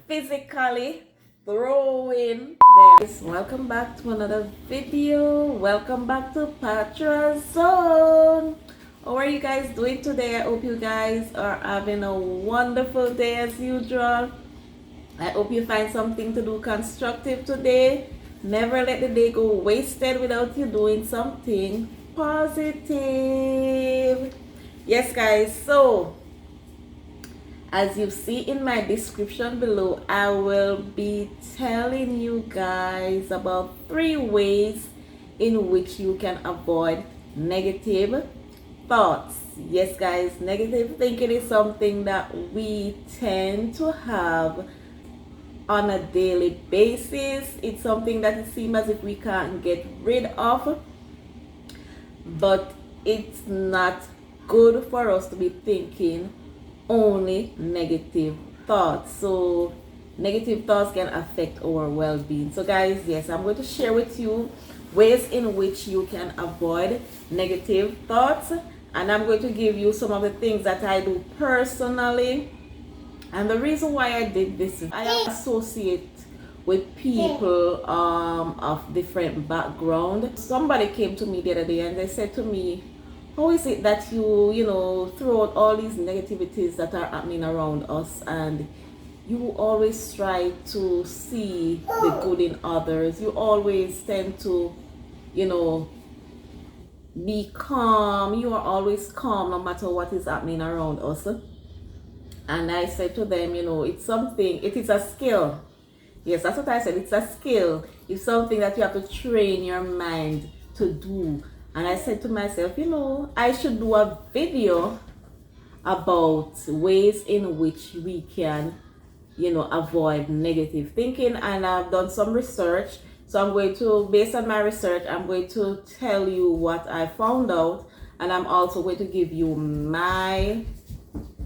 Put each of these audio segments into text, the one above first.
physically throwing them. Welcome back to another video. Welcome back to Patra's Zone. How are you guys doing today? I hope you guys are having a wonderful day as usual. I hope you find something to do constructive today. Never let the day go wasted without you doing something positive. Yes, guys, so as you see in my description below, I will be telling you guys about 3 ways in which you can avoid negative thoughts. Yes, guys, negative thinking is something that we tend to have on a daily basis. It's something that it seems as if we can't get rid of, but it's not good for us to be thinking only negative thoughts. So negative thoughts can affect our well-being. So guys, yes, I'm going to share with you ways in which you can avoid negative thoughts, and I'm going to give you some of the things that I do personally. And the reason why I did this is I associate with people of different background. Somebody came to me the other day and they said to me, how is it that you throw out all these negativities that are happening around us, and you always try to see the good in others? You always tend to, be calm. You are always calm no matter what is happening around us. And I said to them, it is a skill. Yes, that's what I said. It's a skill. It's something that you have to train your mind to do. And I said to myself, I should do a video about ways in which we can, avoid negative thinking. And I've done some research. So I'm going to, based on my research, I'm going to tell you what I found out. And I'm also going to give you my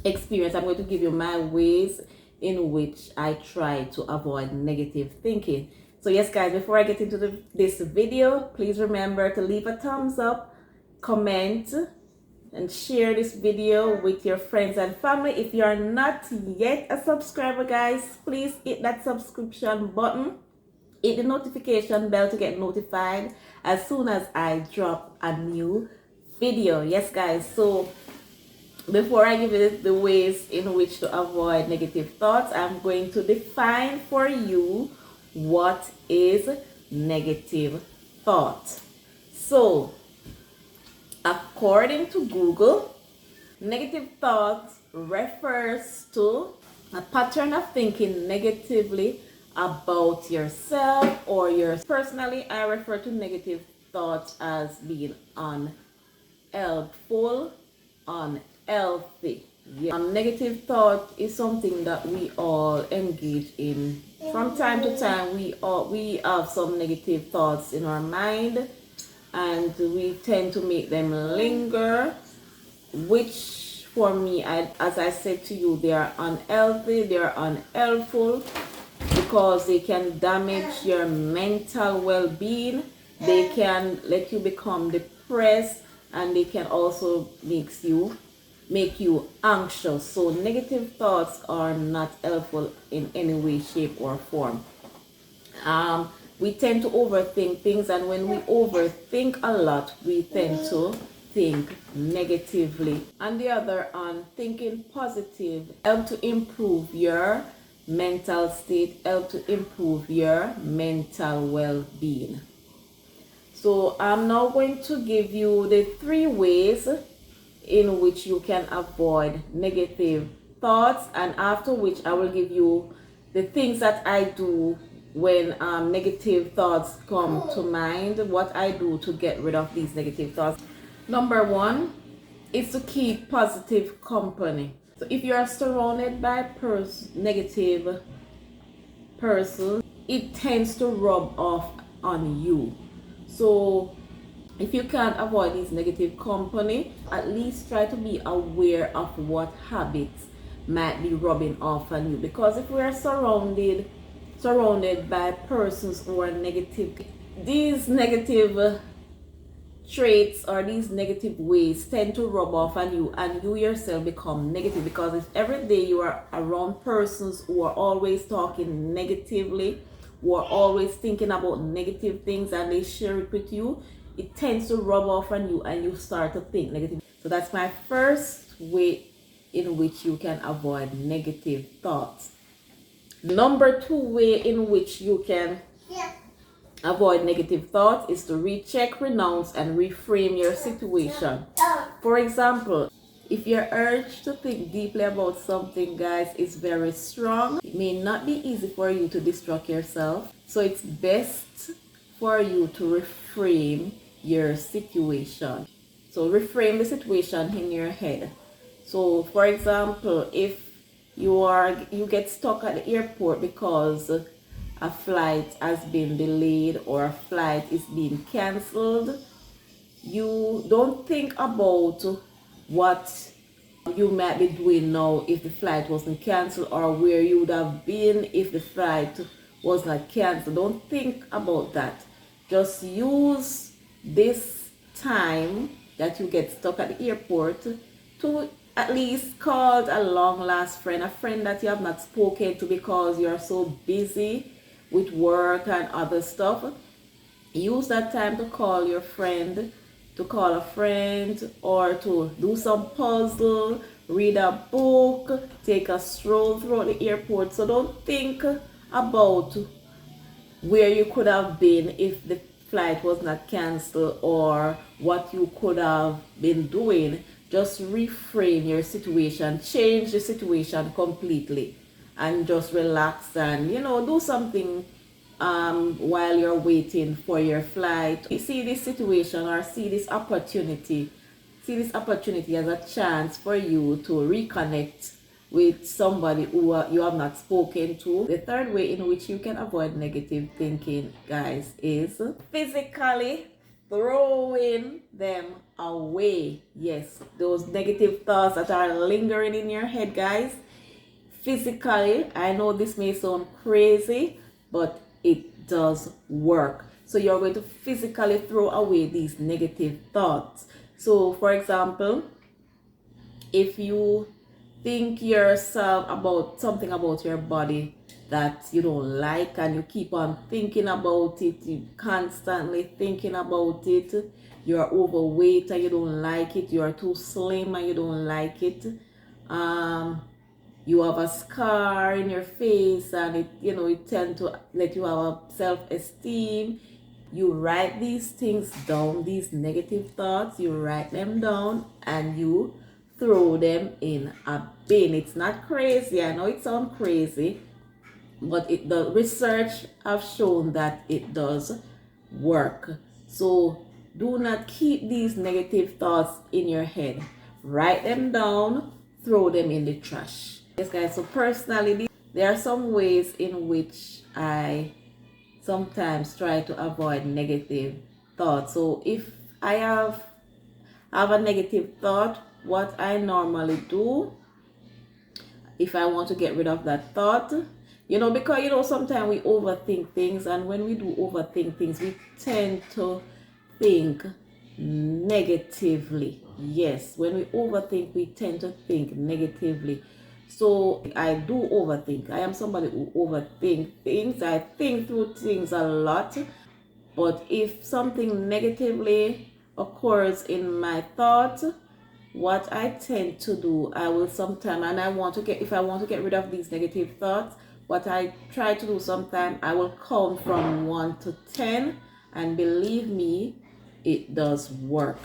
experience. I'm going to give you my ways in which I try to avoid negative thinking. So yes, guys, before I get into this video, please remember to leave a thumbs up, comment, and share this video with your friends and family. If you are not yet a subscriber, guys, please hit that subscription button. Hit the notification bell to get notified as soon as I drop a new video. Yes, guys, so before I give you the ways in which to avoid negative thoughts, I'm going to define for you what is negative thought. So, according to Google, negative thoughts refers to a pattern of thinking negatively about yourself or yours. Personally, I refer to negative thoughts as being unhelpful, unhealthy. Yeah. Negative thought is something that we all engage in. From time to time, we have some negative thoughts in our mind, and we tend to make them linger, which for me, as I said to you, they are unhealthy, they are unhelpful, because they can damage your mental well-being. They can let you become depressed, and they can also make you anxious. So negative thoughts are not helpful in any way, shape, or form. We tend to overthink things, and when we overthink a lot, we tend to think negatively. On the other hand, thinking positive help to improve your mental state, help to improve your mental well-being. So I'm now going to give you the 3 ways in which you can avoid negative thoughts, and after which I will give you the things that I do when negative thoughts come to mind, what I do to get rid of these negative thoughts. Number 1 is to keep positive company. So if you are surrounded by negative person, it tends to rub off on you. So if you can't avoid this negative company, at least try to be aware of what habits might be rubbing off on you. Because if we are surrounded by persons who are negative, these negative traits or these negative ways tend to rub off on you, and you yourself become negative. Because if every day you are around persons who are always talking negatively, who are always thinking about negative things, and they share it with you, it tends to rub off on you and you start to think negative. So that's my first way in which you can avoid negative thoughts. Number 2 way in which you can avoid negative thoughts is to recheck, renounce, and reframe your situation. For example, if your urge to think deeply about something, guys, is very strong, it may not be easy for you to distract yourself. So it's best for you to reframe your situation. So reframe the situation in your head. So for example, if you get stuck at the airport because a flight has been delayed or a flight is being cancelled, you don't think about what you might be doing now if the flight wasn't cancelled, or where you would have been if the flight was not cancelled. Don't think about that. Just use this time that you get stuck at the airport to at least call a long lost friend, a friend that you have not spoken to because you're so busy with work and other stuff. Use that time to call your friend, to call a friend, or to do some puzzle, read a book, take a stroll throughout the airport. So don't think about where you could have been if the flight was not cancelled or what you could have been doing. Just reframe your situation, change the situation completely, and just relax and do something while you're waiting for your flight. You see this situation or see this opportunity as a chance for you to reconnect with somebody who you have not spoken to. The third way in which you can avoid negative thinking, guys, is physically throwing them away. Yes, those negative thoughts that are lingering in your head, guys. Physically, I know this may sound crazy, but it does work. So you're going to physically throw away these negative thoughts. So for example, if you think yourself about something about your body that you don't like, and you keep on thinking about it, you constantly thinking about it, you're overweight and you don't like it, you're too slim and you don't like it, you have a scar in your face and it tend to let you have a self-esteem. You write these things down, these negative thoughts, you write them down and you throw them in a bin. It's not crazy, I know it sounds crazy, but the research have shown that it does work. So do not keep these negative thoughts in your head. Write them down, throw them in the trash. Yes, guys, so personally, there are some ways in which I sometimes try to avoid negative thoughts. So if I have a negative thought, what I normally do, if I want to get rid of that thought, because sometimes we overthink things, and when we do overthink things, we tend to think negatively. Yes, when we overthink, we tend to think negatively. So I do overthink. I am somebody who overthink things. I think through things a lot. But if something negatively occurs in my thought, what I tend to do, I will sometime, and if I want to get rid of these negative thoughts, what I try to do sometime, I will count from 1 to 10, and believe me, it does work.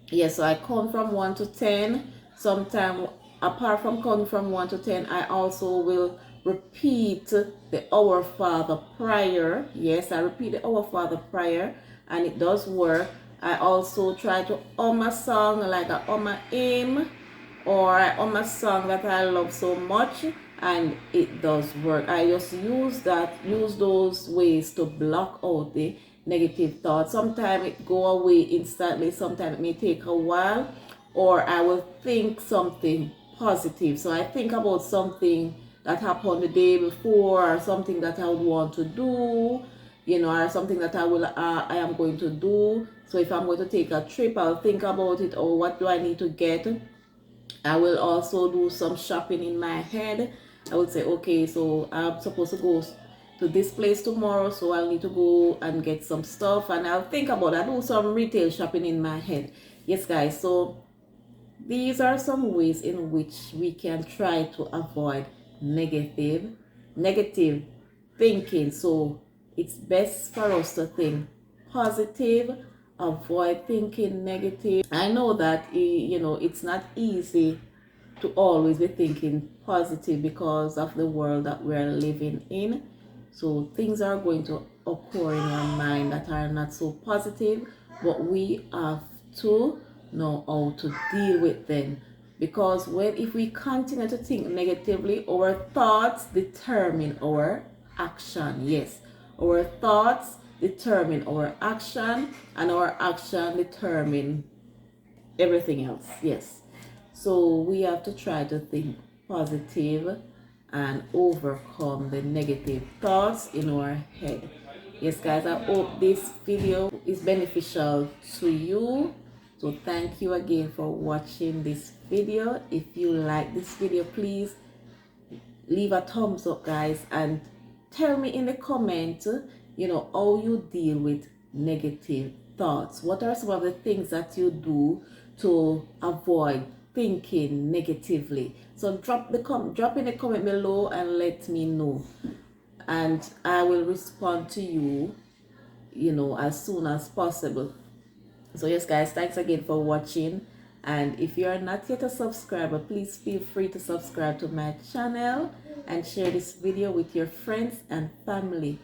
Yes, so I count from 1 to 10. Sometime, apart from counting from 1 to 10, I also will repeat the Our Father prayer. Yes, I repeat the Our Father prayer, and it does work. I also try to hum a song, like a hum a hymn, or I hum a song that I love so much, and it does work. I just use those ways to block out the negative thoughts. Sometimes it go away instantly, sometimes it may take a while, or I will think something positive. So I think about something that happened the day before, or something that I would want to do, or something that I am going to do. So if I'm going to take a trip, I'll think about it, or what do I need to get. I will also do some shopping in my head. I would say, okay, so I'm supposed to go to this place tomorrow, so I'll need to go and get some stuff, and I'll think about it. I do some retail shopping in my head. Yes, guys, so these are some ways in which we can try to avoid negative thinking. So it's best for us to think positive, avoid thinking negative. I know that it's not easy to always be thinking positive because of the world that we're living in. So things are going to occur in our mind that are not so positive, but we have to know how to deal with them. Because if we continue to think negatively, our thoughts determine our action. Yes, our thoughts determine our action, and our action determine everything else. Yes, so we have to try to think positive and overcome the negative thoughts in our head. Yes, guys, I hope this video is beneficial to you. So thank you again for watching this video. If you like this video, please leave a thumbs up, guys, and tell me in the comments how you deal with negative thoughts. What are some of the things that you do to avoid thinking negatively? So drop in the comment below and let me know, and I will respond to you as soon as possible. So yes, guys, thanks again for watching, and if you are not yet a subscriber, please feel free to subscribe to my channel and share this video with your friends and family,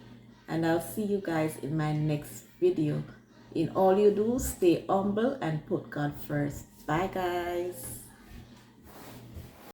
and I'll see you guys in my next video. In all you do, stay humble and put God first. Bye, guys.